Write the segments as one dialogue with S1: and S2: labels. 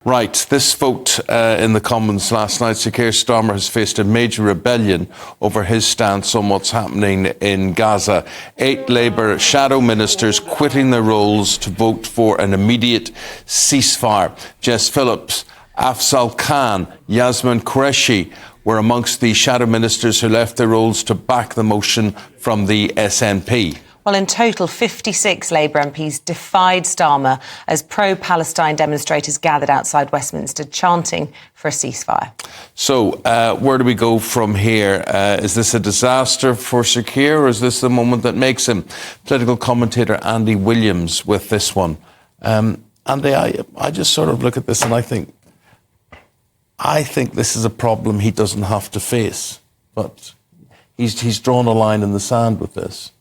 S1: Right, this vote in the Commons last night, Sir Keir Starmer has faced a major rebellion over his stance on what's happening in Gaza. 8 Labour shadow ministers quitting their roles to vote for an immediate ceasefire. Jess Phillips, Afzal Khan, Yasmin Qureshi were amongst the shadow ministers who left their roles to back the motion from the SNP.
S2: Well, in total, 56 Labour MPs defied Starmer as pro-Palestine demonstrators gathered outside Westminster chanting for a ceasefire. So, where do we go from here? Is this a disaster for Sir Keir, or is this the moment that makes him? Political commentator Andy Williams with this one. Andy, I just sort of look at this and I think this is a problem he doesn't have to face. But he's drawn a line in the sand with this.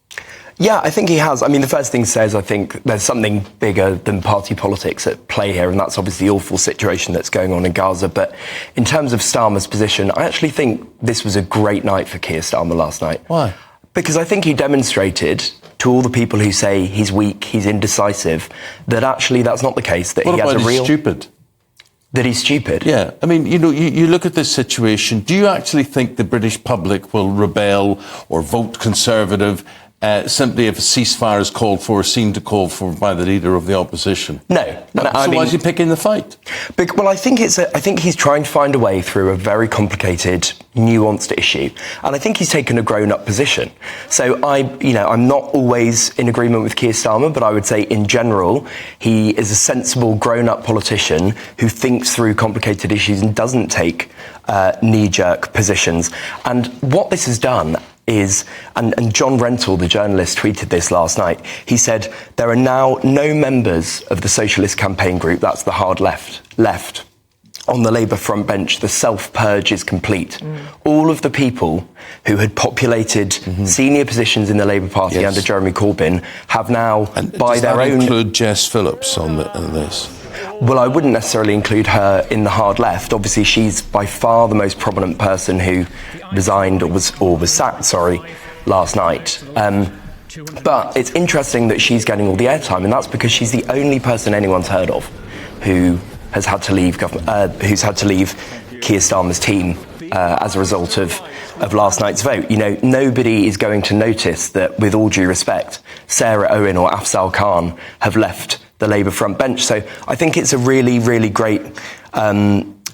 S3: Yeah, I think he has. I mean, the first thing he says, I think there's something bigger than party politics at play here, and that's obviously the awful situation that's going on in Gaza. But in terms of Starmer's position, I actually think this was a great night for Keir Starmer last night.
S1: Why?
S3: Because I think he demonstrated to all the people who say he's weak, he's indecisive, that actually that's not the case, that he has a real...
S1: What about he's stupid?
S3: That he's stupid?
S1: Yeah. I mean, you know, you look at this situation, do you actually think the British public will rebel or vote Conservative simply if a ceasefire is called for or seen to call for by the leader of the opposition?
S3: No.
S1: So why is he picking the fight?
S3: Well, I think he's trying to find a way through a very complicated, nuanced issue, and I think he's taken a grown-up position. So I'm not always in agreement with Keir Starmer, but I would say in general he is a sensible, grown-up politician who thinks through complicated issues and doesn't take knee-jerk positions. And what this has done is, and John Rentoul, the journalist, tweeted this last night. He said, there are now no members of the Socialist Campaign Group, that's the hard left, on the Labour front bench. The self-purge is complete. All of the people who had populated senior positions in the Labour Party under Jeremy Corbyn have now, by their own...
S1: Does that include Jess Phillips on this?
S3: Well, I wouldn't necessarily include her in the hard left. Obviously, she's by far the most prominent person who resigned or was sacked, last night. But it's interesting that she's getting all the airtime, and that's because she's the only person anyone's heard of who has had to leave who's had to leave Keir Starmer's team as a result of last night's vote. You know, nobody is going to notice that, with all due respect, Sarah Owen or Afzal Khan have left the Labour front bench. So I think it's a really, really great,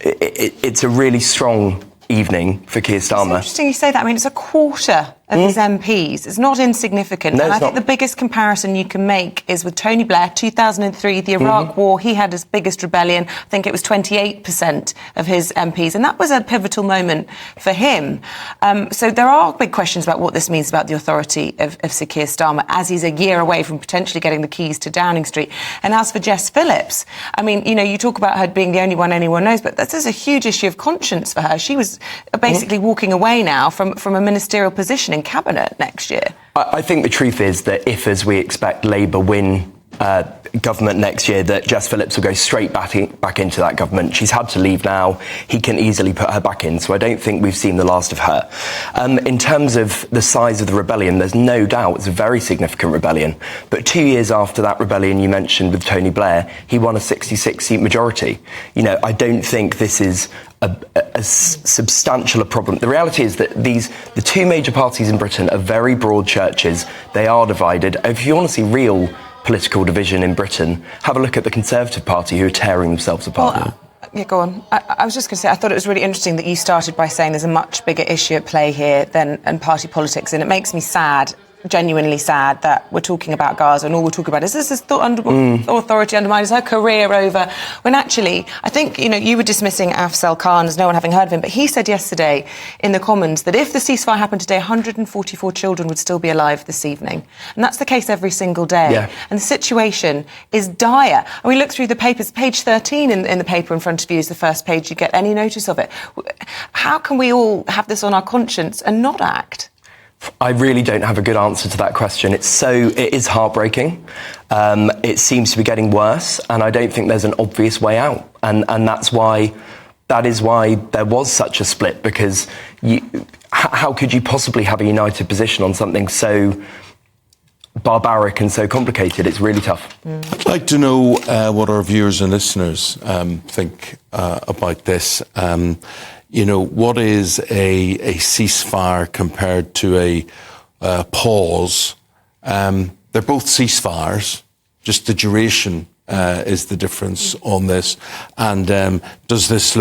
S3: it's a really strong evening for Keir Starmer.
S2: It's interesting you say that. I mean, it's a quarter of his MPs. It's not insignificant.
S3: No,
S2: and I think
S3: not.
S2: the biggest comparison you can make is with Tony Blair, 2003, the Iraq War. He had his biggest rebellion. I think it was 28% of his MPs. And that was a pivotal moment for him. So there are big questions about what this means about the authority of Sir Keir Starmer as he's a year away from potentially getting the keys to Downing Street. And as for Jess Phillips, I mean, you know, you talk about her being the only one anyone knows, but this is a huge issue of conscience for her. She was basically walking away now from a ministerial position in Cabinet next year.
S3: I think the truth is that if, as we expect, Labour win government next year, that Jess Phillips will go straight back into that government. She's had to leave now. He can easily put her back in. So I don't think we've seen the last of her. In terms of the size of the rebellion, there's no doubt it's a very significant rebellion. But 2 years after that rebellion you mentioned with Tony Blair, he won a 66-seat majority. You know, I don't think this is as substantial a problem. The reality is that the two major parties in Britain are very broad churches. They are divided. If you want to see real political division in Britain, have a look at the Conservative Party, who are tearing themselves apart.
S2: Well, yeah, go on. I was just going to say, I thought it was really interesting that you started by saying there's a much bigger issue at play here than party politics, and it makes me sad, genuinely sad, that we're talking about Gaza and all we're talking about is this authority undermined, is her career over, when actually, I think, you know, you were dismissing Afzal Khan as no one having heard of him, but he said yesterday in the Commons that if the ceasefire happened today, 144 children would still be alive this evening. And that's the case every single day.
S3: Yeah.
S2: And the situation is dire. And we look through the papers, page 13 in the paper in front of you is the first page you get any notice of it. How can we all have this on our conscience and not act?
S3: I really don't have a good answer to that question. It is heartbreaking. It seems to be getting worse, and I don't think there's an obvious way out. And that is why there was such a split, because how could you possibly have a united position on something so barbaric and so complicated. It's really tough.
S1: I'd like to know what our viewers and listeners think about this. What is a ceasefire compared to a pause? They're both ceasefires, just the duration is the difference on this. And does this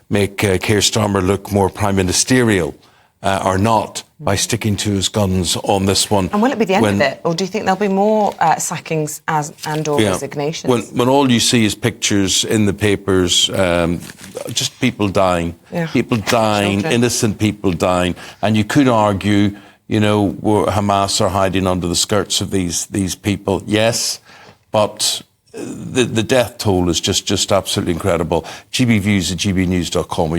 S1: make Keir Starmer look more prime ministerial or not by sticking to his guns on this one?
S2: And will it be the end of it, or do you think there'll be more sackings and/or resignations?
S1: When all you see is pictures in the papers, just people dying, children. Innocent people dying, and you could argue, Hamas are hiding under the skirts of these people. Yes, but the death toll is just absolutely incredible. GBviews at gbnews.com.